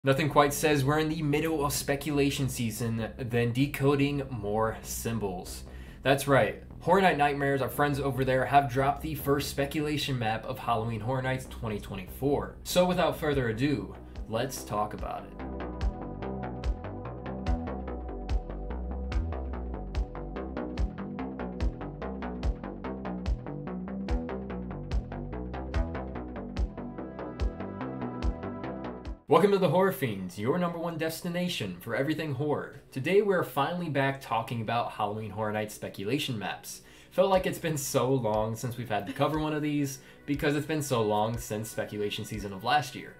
Nothing quite says we're in the middle of speculation season than decoding more symbols. That's right, Horror Night Nightmares, our friends over there, have dropped the first speculation map of Halloween Horror Nights 2024. So without further ado, let's talk about it. Welcome to the Horror Fiends, your #1 destination for everything horror. Today we're finally back talking about Halloween Horror Nights speculation maps. Felt like it's been so long since we've had to cover one of these, because it's been so long since speculation season of last year.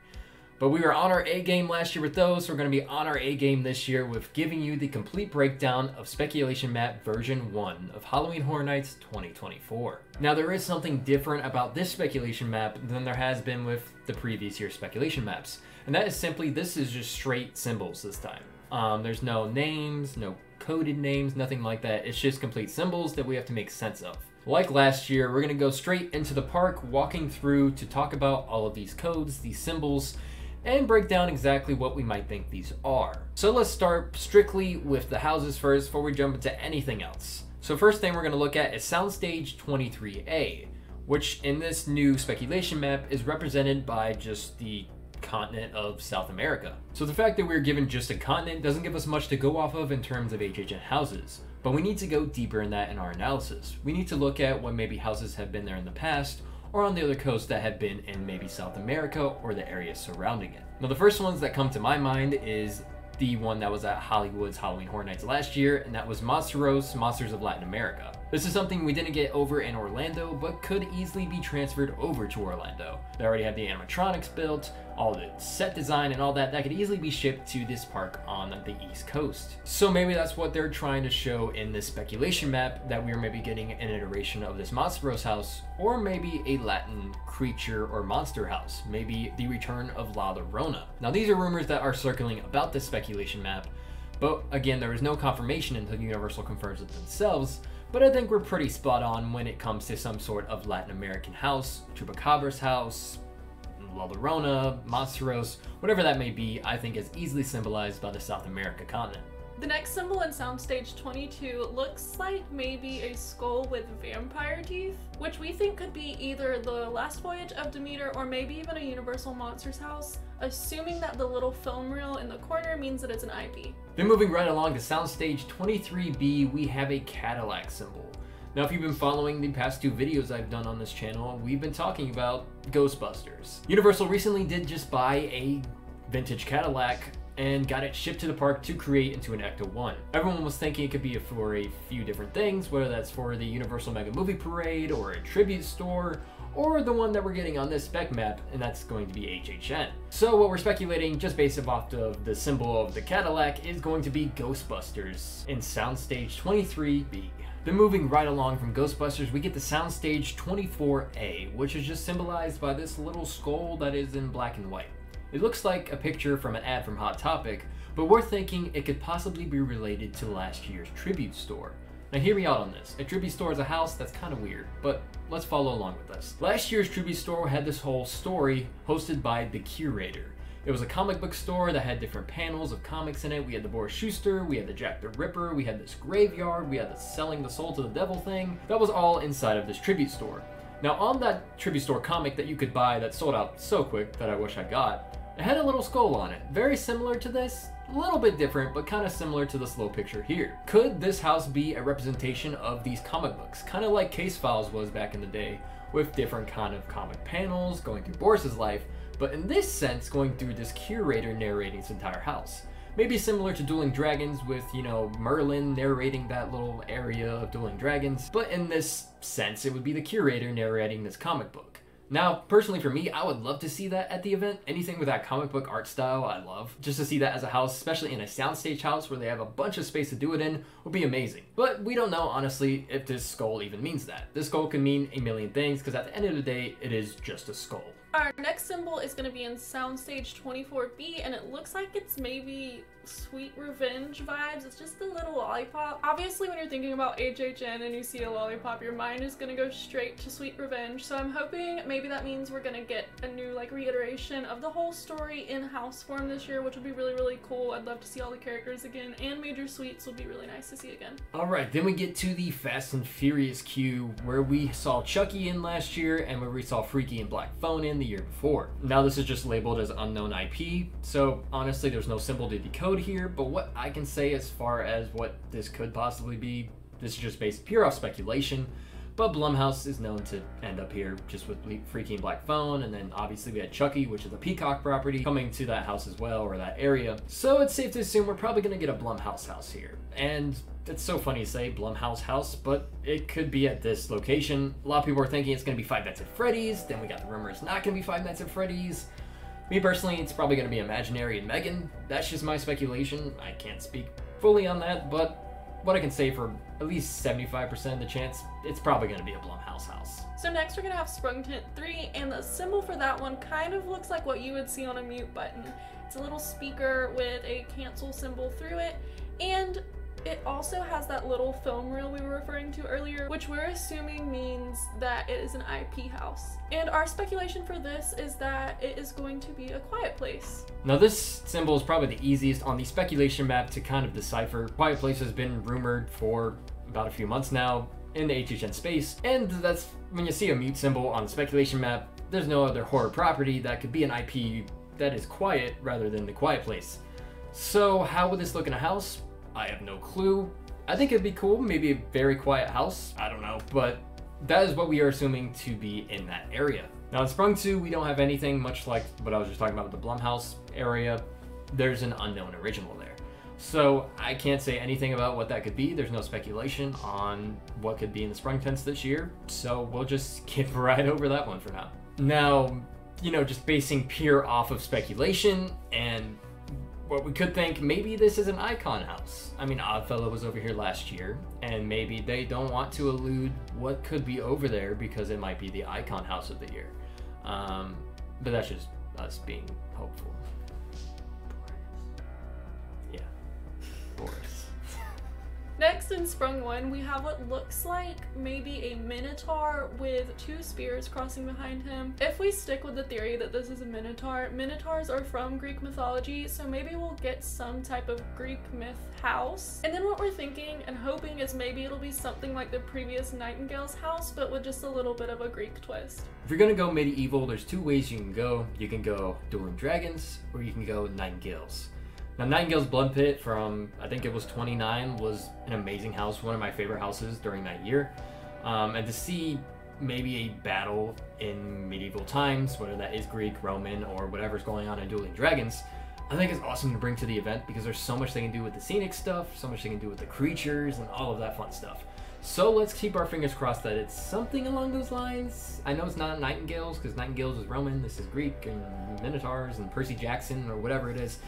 But we were on our A game last year with those, so we're going to be on our A game this year with giving you the complete breakdown of speculation map version 1 of Halloween Horror Nights 2024. Now there is something different about this speculation map than there has been with the previous year's speculation maps. And that is simply, this is just straight symbols this time. There's no names, no coded names, nothing like that. It's just complete symbols that we have to make sense of. Like last year, we're going to go straight into the park, walking through to talk about all of these codes, these symbols, and break down exactly what we might think these are. So let's start strictly with the houses first before we jump into anything else. So first thing we're going to look at is Soundstage 23A, which in this new speculation map is represented by just the continent of South America. So the fact that we're given just a continent doesn't give us much to go off of in terms of HHN houses, but we need to go deeper in that in our analysis. We need to look at what maybe houses have been there in the past, or on the other coast that have been in maybe South America or the areas surrounding it. Now the first ones that come to my mind is the one that was at Hollywood's Halloween Horror Nights last year, and that was Monsteros, Monsters of Latin America. This is something we didn't get over in Orlando, but could easily be transferred over to Orlando. They already have the animatronics built, all the set design and all that could easily be shipped to this park on the East Coast. So maybe that's what they're trying to show in this speculation map, that we're maybe getting an iteration of this Monsteros house, or maybe a Latin creature or monster house, maybe the return of La Llorona. Now these are rumors that are circling about this speculation map, but again, there is no confirmation until Universal confirms it themselves. But I think we're pretty spot on when it comes to some sort of Latin American house, Chupacabra's house, La Llorona, Monsteros, whatever that may be. I think is easily symbolized by the South America continent. The next symbol in Soundstage 22 looks like maybe a skull with vampire teeth, which we think could be either the Last Voyage of Demeter or maybe even a Universal Monsters house, assuming that the little film reel in the corner means that it's an IV. Then moving right along to Soundstage 23B, we have a Cadillac symbol. Now if you've been following the past 2 videos I've done on this channel, we've been talking about Ghostbusters. Universal recently did just buy a vintage Cadillac and got it shipped to the park to create into an Ecto-1. Everyone was thinking it could be for a few different things, whether that's for the Universal Mega Movie Parade or a tribute store, or the one that we're getting on this spec map, and that's going to be HHN. So what we're speculating, just based off of the symbol of the Cadillac, is going to be Ghostbusters in Soundstage 23B. Then moving right along from Ghostbusters, we get the Soundstage 24A, which is just symbolized by this little skull that is in black and white. It looks like a picture from an ad from Hot Topic, but we're thinking it could possibly be related to last year's tribute store. Now hear me out on this. A tribute store is a house, that's kind of weird, but let's follow along with us. Last year's tribute store had this whole story hosted by The Curator. It was a comic book store that had different panels of comics in it. We had the Boris Schuster, we had the Jack the Ripper, we had this graveyard, we had the selling the soul to the devil thing. That was all inside of this tribute store. Now on that tribute store comic that you could buy that sold out so quick that I wish I got, it had a little skull on it. Very similar to this, a little bit different, but kind of similar to this little picture here. Could this house be a representation of these comic books? Kind of like Case Files was back in the day, with different kind of comic panels going through Boris's life, but in this sense, going through this curator narrating his entire house. Maybe similar to Dueling Dragons with, you know, Merlin narrating that little area of Dueling Dragons, but in this sense, it would be the curator narrating this comic book. Now, personally for me, I would love to see that at the event. Anything with that comic book art style, I love. Just to see that as a house, especially in a soundstage house where they have a bunch of space to do it in, would be amazing. But we don't know, honestly, if this skull even means that. This skull can mean a million things, because at the end of the day, it is just a skull. Our next symbol is going to be in Soundstage 24B, and it looks like it's maybe Sweet Revenge vibes. It's just a little lollipop. Obviously, when you're thinking about HHN and you see a lollipop, your mind is going to go straight to Sweet Revenge. So I'm hoping maybe that means we're going to get a new like reiteration of the whole story in house form this year, which would be really, really cool. I'd love to see all the characters again, and Major Sweets would be really nice to see again. Alright, then we get to the Fast and Furious queue, where we saw Chucky in last year and where we saw Freaky and Black Phone in the year before. Now this is just labeled as unknown IP, so honestly there's no symbol to decode here, but what I can say as far as what this could possibly be, this is just based pure off speculation, but Blumhouse is known to end up here just with Freaky and Black Phone, and then obviously we had Chucky, which is a Peacock property, coming to that house as well, or that area. So it's safe to assume we're probably going to get a Blumhouse house here. And it's so funny to say Blumhouse house, but it could be at this location. A lot of people are thinking it's going to be Five Nights at Freddy's, then we got the rumor it's not going to be Five Nights at Freddy's. Me personally, it's probably going to be Imaginary and Megan. That's just my speculation. I can't speak fully on that, but what I can say for at least 75% of the chance, it's probably going to be a Blumhouse house. So next we're going to have Sprung Tent 3, and the symbol for that one kind of looks like what you would see on a mute button. It's a little speaker with a cancel symbol through it, and it also has that little film reel we were referring to earlier, which we're assuming means that it is an IP house. And our speculation for this is that it is going to be a quiet place. Now this symbol is probably the easiest on the speculation map to kind of decipher. Quiet Place has been rumored for about a few months now in the HHN space, and that's when you see a mute symbol on the speculation map, there's no other horror property that could be an IP that is quiet rather than the Quiet Place. So how would this look in a house? I have no clue. I think it'd be cool, maybe a very quiet house, I don't know, but that is what we are assuming to be in that area. Now in Sprung 2, we don't have anything much like what I was just talking about with the Blumhouse area. There's an unknown original there. So I can't say anything about what that could be. There's no speculation on what could be in the Sprung tents this year, so we'll just skip right over that one for now. Now, you know, just basing pure off of speculation and what we could think, maybe this is an icon house. I mean, Oddfellow was over here last year, and maybe they don't want to elude what could be over there because it might be the icon house of the year. But that's just us being hopeful. Yeah, Boris. Next in Sprung 1, we have what looks like maybe a Minotaur with two spears crossing behind him. If we stick with the theory that this is a Minotaur, Minotaurs are from Greek mythology, so maybe we'll get some type of Greek myth house. And then what we're thinking and hoping is maybe it'll be something like the previous Nightingale's house, but with just a little bit of a Greek twist. If you're gonna go medieval, there's two ways you can go. You can go Dueling Dragons, or you can go Nightingales. Now, Nightingale's Blood Pit from, I think it was 29, was an amazing house, one of my favorite houses during that year. And to see maybe a battle in medieval times, whether that is Greek, Roman, or whatever's going on in Dueling Dragons, I think it's awesome to bring to the event because there's so much they can do with the scenic stuff, so much they can do with the creatures, and all of that fun stuff. So let's keep our fingers crossed that it's something along those lines. I know it's not Nightingales, because Nightingales is Roman, this is Greek, and Minotaurs, and Percy Jackson, or whatever it is.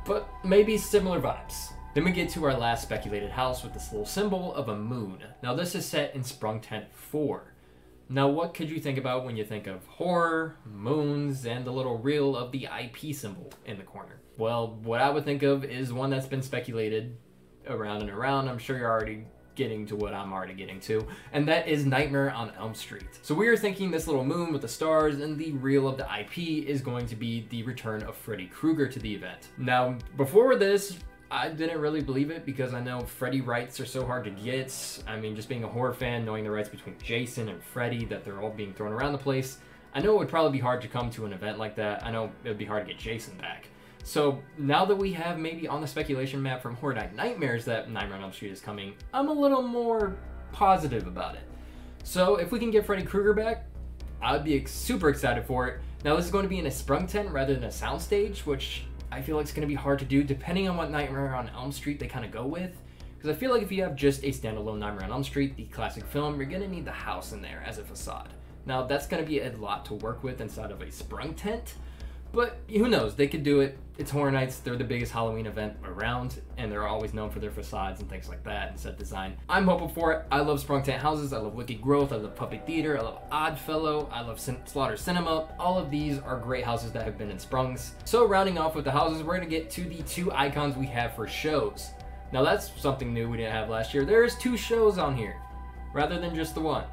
But maybe similar vibes. Then we get to our last speculated house with this little symbol of a moon. Now this is set in Sprung Tent 4. Now what could you think about when you think of horror, moons, and the little reel of the IP symbol in the corner? Well, what I would think of is one that's been speculated around and around. I'm sure you're already getting to what I'm already getting to, and that is Nightmare on Elm Street. So we are thinking this little moon with the stars and the reel of the IP is going to be the return of Freddy Krueger to the event. Now, before this, I didn't really believe it because I know Freddy rights are so hard to get. I mean, just being a horror fan, knowing the rights between Jason and Freddy, that they're all being thrown around the place, I know it would probably be hard to come to an event like that. I know it would be hard to get Jason back. So now that we have maybe on the speculation map from Horror Night Nightmares that Nightmare on Elm Street is coming, I'm a little more positive about it. So if we can get Freddy Krueger back, I'd be super excited for it. Now this is going to be in a Sprung tent rather than a soundstage, which I feel like it's going to be hard to do depending on what Nightmare on Elm Street they kind of go with. Because I feel like if you have just a standalone Nightmare on Elm Street, the classic film, you're going to need the house in there as a facade. Now that's going to be a lot to work with inside of a Sprung tent. But who knows? They could do it. It's Horror Nights. They're the biggest Halloween event around, and they're always known for their facades and things like that and set design. I'm hoping for it. I love Sprung Tent Houses. I love Wicked Growth. I love Puppet Theater. I love Oddfellow. I love Slaughter Cinema. All of these are great houses that have been in Sprungs. So rounding off with the houses, we're going to get to the 2 icons we have for shows. Now that's something new we didn't have last year. There's 2 shows on here, rather than just the one.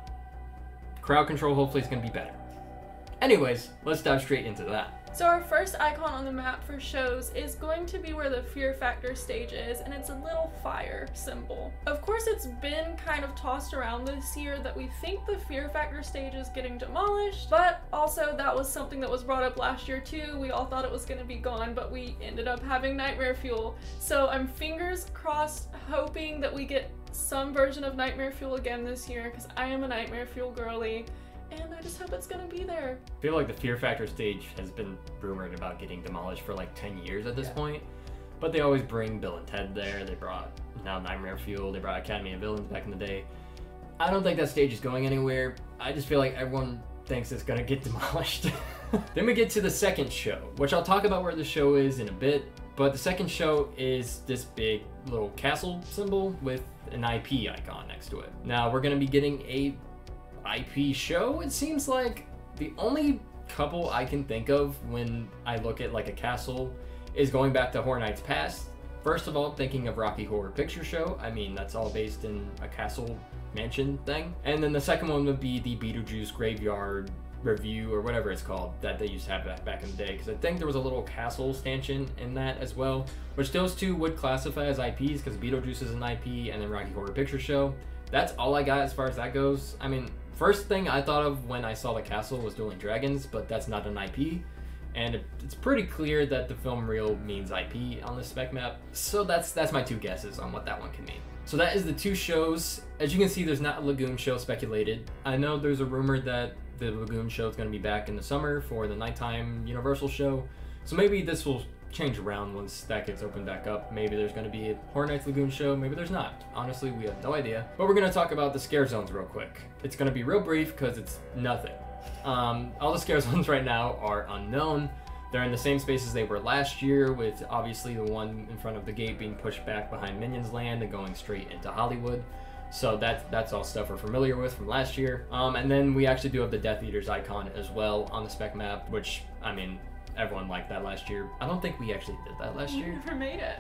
Crowd control hopefully is going to be better. Anyways, let's dive straight into that. So our first icon on the map for shows is going to be where the Fear Factor stage is, and it's a little fire symbol. Of course, it's been kind of tossed around this year that we think the Fear Factor stage is getting demolished, but also that was something that was brought up last year too. We all thought it was going to be gone, but we ended up having Nightmare Fuel. So I'm fingers crossed, hoping that we get some version of Nightmare Fuel again this year, because I am a Nightmare Fuel girly. And I just hope it's gonna be there. I feel like the Fear Factor stage has been rumored about getting demolished for like 10 years at this point. But they always bring Bill and Ted there. They brought now Nightmare Fuel. They brought Academy of Villains back in the day. I don't think that stage is going anywhere. I just feel like everyone thinks it's gonna get demolished. Then we get to the second show, which I'll talk about where the show is in a bit. But the second show is this big little castle symbol with an IP icon next to it. Now we're gonna be getting a IP show. It seems like the only couple I can think of when I look at like a castle is going back to Horror Nights past. First of all, thinking of Rocky Horror Picture Show. I mean, that's all based in a castle mansion thing. And then the second one would be the Beetlejuice Graveyard Review or whatever it's called that they used to have back in the day, because I think there was a little castle stanchion in that as well, which those 2 would classify as IPs because Beetlejuice is an IP and then Rocky Horror Picture Show. That's all I got as far as that goes. I mean, first thing I thought of when I saw the castle was Dueling Dragons, but that's not an IP. And it's pretty clear that the film reel means IP on the spec map. So that's my 2 guesses on what that one can mean. So that is the 2 shows. As you can see, there's not a Lagoon show speculated. I know there's a rumor that the Lagoon show is going to be back in the summer for the nighttime Universal show. So maybe this will change around once that gets opened back up. Maybe there's going to be a Horror Nights Lagoon show, maybe there's not. Honestly, we have no idea. But we're going to talk about the scare zones real quick. It's going to be real brief because it's nothing. All the scare zones right now are unknown. They're in the same spaces they were last year, with obviously the one in front of the gate being pushed back behind Minions Land and going straight into Hollywood. So that's all stuff we're familiar with from last year. And then we actually do have the Death Eaters icon as well on the spec map, which, I mean, everyone liked that last year. I don't think we actually did that last year. We never made it.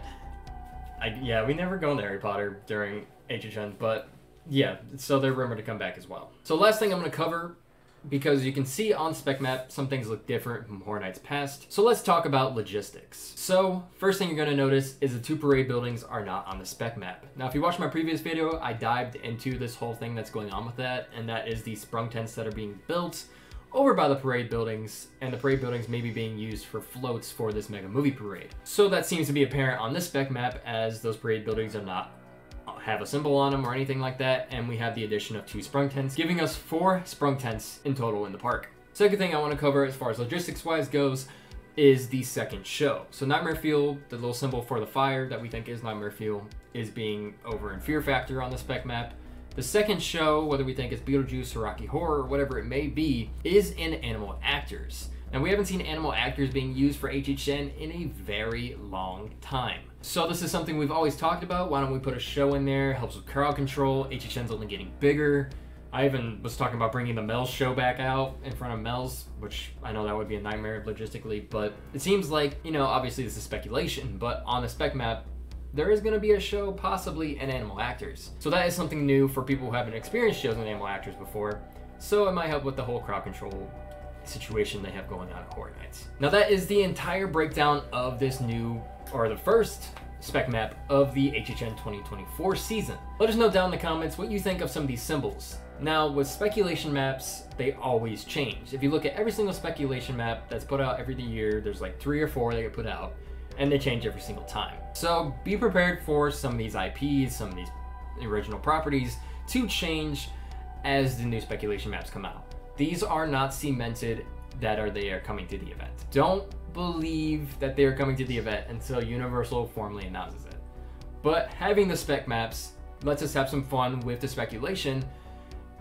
Yeah, we never go into Harry Potter during HHN, but yeah, so they're rumored to come back as well. So last thing I'm going to cover, because you can see on spec map some things look different from Horror Nights past. So let's talk about logistics. So first thing you're going to notice is the 2 parade buildings are not on the spec map. Now if you watched my previous video, I dived into this whole thing that's going on with that, and that is the sprung tents that are being built over by the parade buildings, and the parade buildings may be being used for floats for this mega movie parade. So that seems to be apparent on this spec map, as those parade buildings are not have a symbol on them or anything like that, and we have the addition of 2 sprung tents, giving us 4 sprung tents in total in the park. Second thing I want to cover as far as logistics wise goes is the second show. So Nightmare Fuel, the little symbol for the fire that we think is Nightmare Fuel, is being over in Fear Factor on the spec map. The second show, whether we think it's Beetlejuice or Rocky Horror or whatever it may be, is in Animal Actors. Now we haven't seen Animal Actors being used for HHN in a very long time. So this is something we've always talked about. Why don't we put a show in there? Helps with crowd control. HHN's only getting bigger. I even was talking about bringing the Mel's show back out in front of Mel's, which I know that would be a nightmare logistically, but it seems like, you know, obviously this is speculation, but on the spec map, there is going to be a show possibly in Animal Actors. So that is something new for people who haven't experienced shows in Animal Actors before. So it might help with the whole crowd control situation they have going on at Horror Nights. Now that is the entire breakdown of this new, or the first spec map of the HHN 2024 season. Let us know down in the comments what you think of some of these symbols. Now with speculation maps, they always change. If you look at every single speculation map that's put out every year, there's like 3 or 4 that get put out, and they change every single time. So be prepared for some of these IPs, some of these original properties to change as the new speculation maps come out. These are not cemented that they are coming to the event. Don't believe that they are coming to the event until Universal formally announces it. But having the spec maps lets us have some fun with the speculation,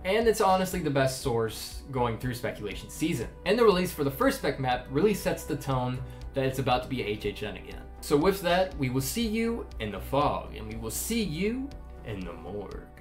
and it's honestly the best source going through speculation season. And the release for the first spec map really sets the tone that it's about to be HHN again. So with that, we will see you in the fog, and we will see you in the morgue.